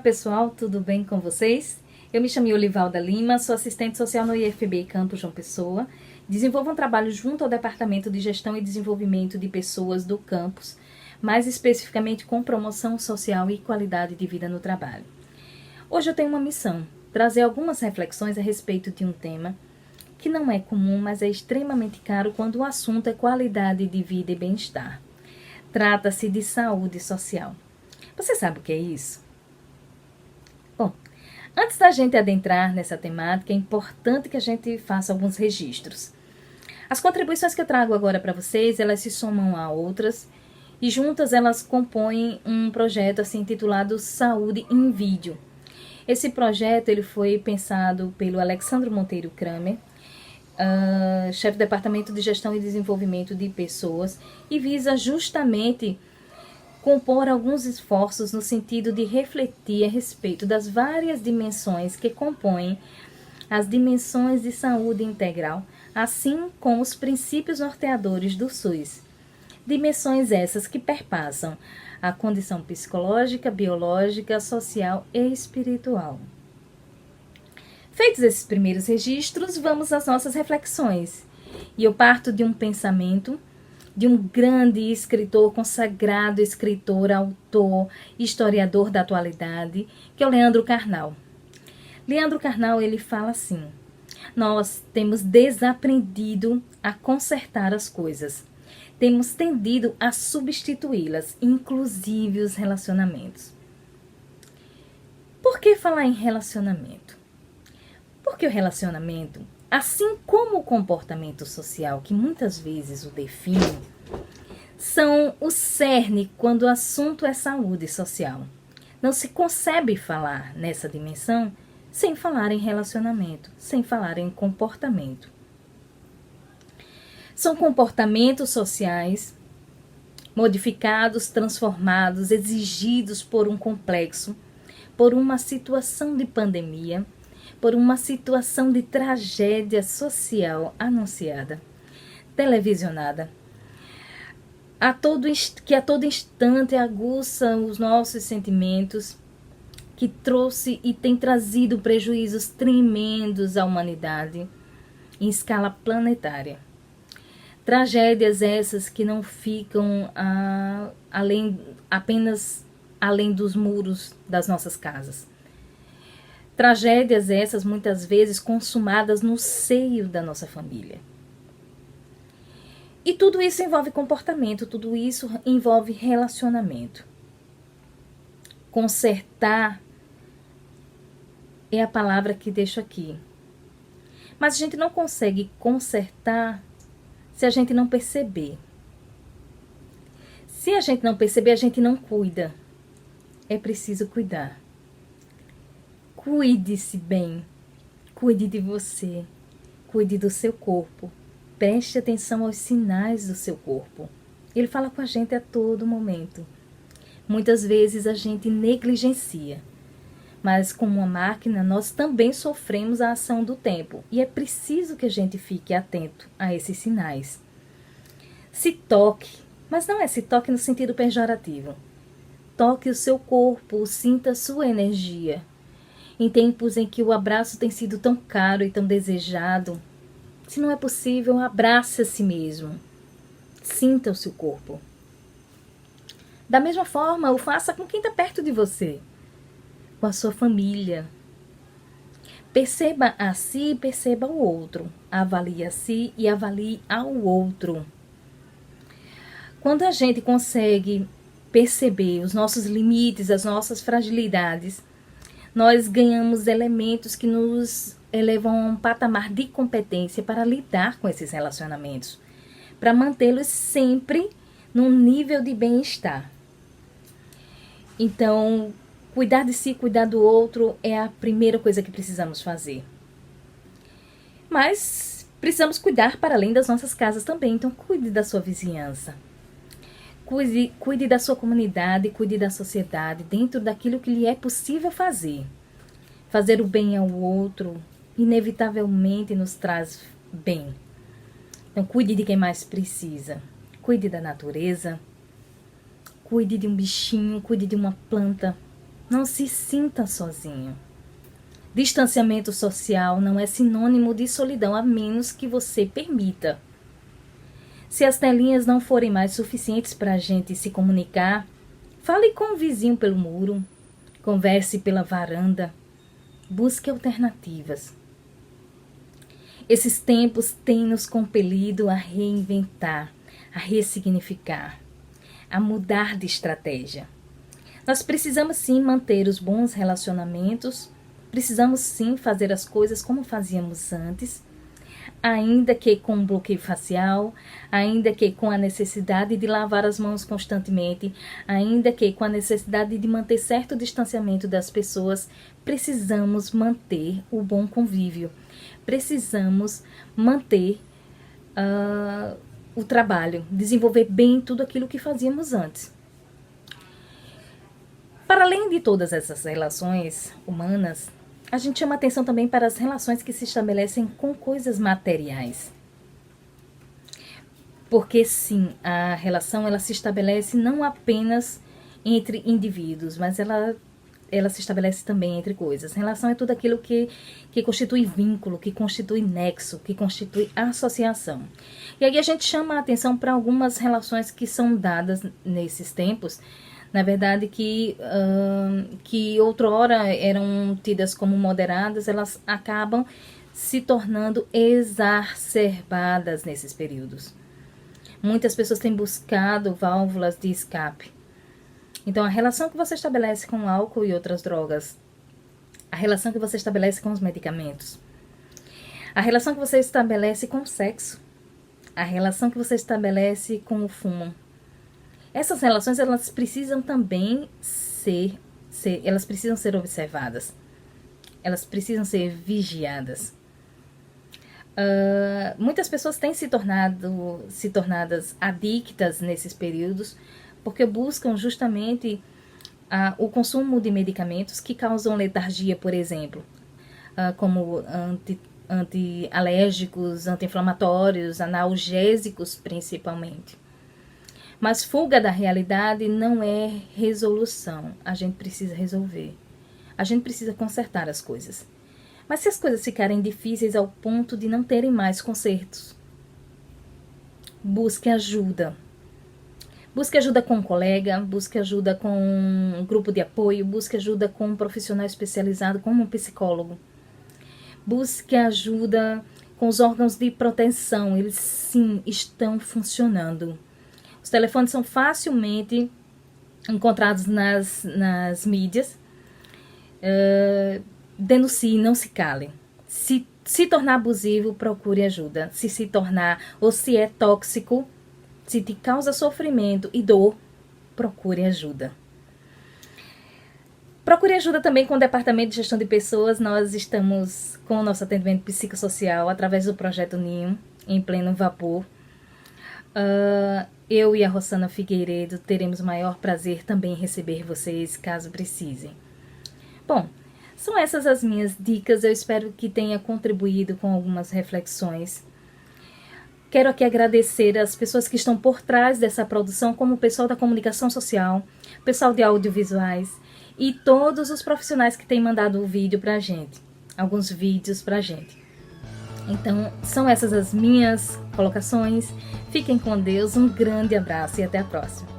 pessoal, tudo bem com vocês? Eu me chamo Olivalda Lima, sou assistente social no IFB Campus João Pessoa. Desenvolvo um trabalho junto ao Departamento de Gestão e Desenvolvimento de Pessoas do campus, mais especificamente com promoção social e qualidade de vida no trabalho. Hoje eu tenho uma missão, trazer algumas reflexões a respeito de um tema que não é comum, mas é extremamente caro quando o assunto é qualidade de vida e bem-estar. Trata-se de saúde social. Você sabe o que é isso? Bom, antes da gente adentrar nessa temática, é importante que a gente faça alguns registros. As contribuições que eu trago agora para vocês, elas se somam a outras e juntas elas compõem um projeto assim intitulado Saúde em Vídeo. Esse projeto ele foi pensado pelo Alexandro Monteiro Kramer, chefe do Departamento de Gestão e Desenvolvimento de Pessoas, e visa justamente compor alguns esforços no sentido de refletir a respeito das várias dimensões que compõem as dimensões de saúde integral, assim como os princípios norteadores do SUS. Dimensões essas que perpassam a condição psicológica, biológica, social e espiritual. Feitos esses primeiros registros, vamos às nossas reflexões. E eu parto de um pensamento de um grande escritor, consagrado escritor, autor, historiador da atualidade, que é o Leandro Carnal. Leandro Carnal, ele fala assim: nós temos desaprendido a consertar as coisas. Temos tendido a substituí-las, inclusive os relacionamentos. Por que falar em relacionamento? Porque o relacionamento, assim como o comportamento social, que muitas vezes o define, são o cerne quando o assunto é saúde social. Não se concebe falar nessa dimensão sem falar em relacionamento, sem falar em comportamento. São comportamentos sociais modificados, transformados, exigidos por um complexo, por uma situação de pandemia, por uma situação de tragédia social anunciada, televisionada, que a todo instante aguça os nossos sentimentos, que trouxe e tem trazido prejuízos tremendos à humanidade em escala planetária. Tragédias essas que não ficam apenas além dos muros das nossas casas. Tragédias essas muitas vezes consumadas no seio da nossa família. E tudo isso envolve comportamento, tudo isso envolve relacionamento. Consertar é a palavra que deixo aqui. Mas a gente não consegue consertar se a gente não perceber. Se a gente não perceber, a gente não cuida. É preciso cuidar. Cuide-se bem, cuide de você, cuide do seu corpo, preste atenção aos sinais do seu corpo. Ele fala com a gente a todo momento. Muitas vezes a gente negligencia, mas como uma máquina nós também sofremos a ação do tempo e é preciso que a gente fique atento a esses sinais. Se toque, mas não é se toque no sentido pejorativo. Toque o seu corpo, sinta a sua energia. Em tempos em que o abraço tem sido tão caro e tão desejado, se não é possível, abrace a si mesmo. Sinta o seu corpo. Da mesma forma, o faça com quem está perto de você, com a sua família. Perceba a si e perceba o outro. Avalie a si e avalie ao outro. Quando a gente consegue perceber os nossos limites, as nossas fragilidades, nós ganhamos elementos que nos elevam a um patamar de competência para lidar com esses relacionamentos, para mantê-los sempre num nível de bem-estar. Então, cuidar de si, cuidar do outro é a primeira coisa que precisamos fazer. Mas precisamos cuidar para além das nossas casas também, então cuide da sua vizinhança. Cuide da sua comunidade, cuide da sociedade, dentro daquilo que lhe é possível fazer. Fazer o bem ao outro, inevitavelmente nos traz bem. Então, cuide de quem mais precisa. Cuide da natureza. Cuide de um bichinho, cuide de uma planta. Não se sinta sozinho. Distanciamento social não é sinônimo de solidão, a menos que você permita. Se as telinhas não forem mais suficientes para a gente se comunicar, fale com o vizinho pelo muro, converse pela varanda, busque alternativas. Esses tempos têm nos compelido a reinventar, a ressignificar, a mudar de estratégia. Nós precisamos sim manter os bons relacionamentos, precisamos sim fazer as coisas como fazíamos antes, ainda que com bloqueio facial, ainda que com a necessidade de lavar as mãos constantemente, ainda que com a necessidade de manter certo distanciamento das pessoas, precisamos manter o bom convívio, precisamos manter o trabalho, desenvolver bem tudo aquilo que fazíamos antes. Para além de todas essas relações humanas, a gente chama atenção também para as relações que se estabelecem com coisas materiais. Porque sim, a relação ela se estabelece não apenas entre indivíduos, mas ela se estabelece também entre coisas. Relação é tudo aquilo que constitui vínculo, que constitui nexo, que constitui associação. E aí a gente chama a atenção para algumas relações que são dadas nesses tempos, na verdade, que outrora eram tidas como moderadas, elas acabam se tornando exacerbadas nesses períodos. Muitas pessoas têm buscado válvulas de escape. Então, a relação que você estabelece com o álcool e outras drogas, a relação que você estabelece com os medicamentos, a relação que você estabelece com o sexo, a relação que você estabelece com o fumo, essas relações, elas precisam também elas precisam ser observadas. Elas precisam ser vigiadas. Muitas pessoas têm se tornadas adictas nesses períodos porque buscam justamente o consumo de medicamentos que causam letargia, por exemplo, como antialérgicos, anti-inflamatórios, analgésicos principalmente. Mas fuga da realidade não é resolução. A gente precisa resolver. A gente precisa consertar as coisas. Mas se as coisas ficarem difíceis ao ponto de não terem mais consertos, busque ajuda. Busque ajuda com um colega, busque ajuda com um grupo de apoio, busque ajuda com um profissional especializado como um psicólogo. Busque ajuda com os órgãos de proteção. Eles sim estão funcionando. Os telefones são facilmente encontrados nas mídias. Denuncie, não se cale. Se tornar abusivo, procure ajuda. Se tornar, ou se é tóxico, se te causa sofrimento e dor, procure ajuda. Procure ajuda também com o Departamento de Gestão de Pessoas. Nós estamos com o nosso atendimento psicossocial através do Projeto Ninho, em pleno vapor. Eu e a Rossana Figueiredo teremos o maior prazer também em receber vocês, caso precisem. Bom, são essas as minhas dicas. Eu espero que tenha contribuído com algumas reflexões. Quero aqui agradecer as pessoas que estão por trás dessa produção, como o pessoal da comunicação social, o pessoal de audiovisuais e todos os profissionais que têm mandado o vídeo pra gente, alguns vídeos pra gente. Então, são essas as minhas colocações. Fiquem com Deus, um grande abraço e até a próxima.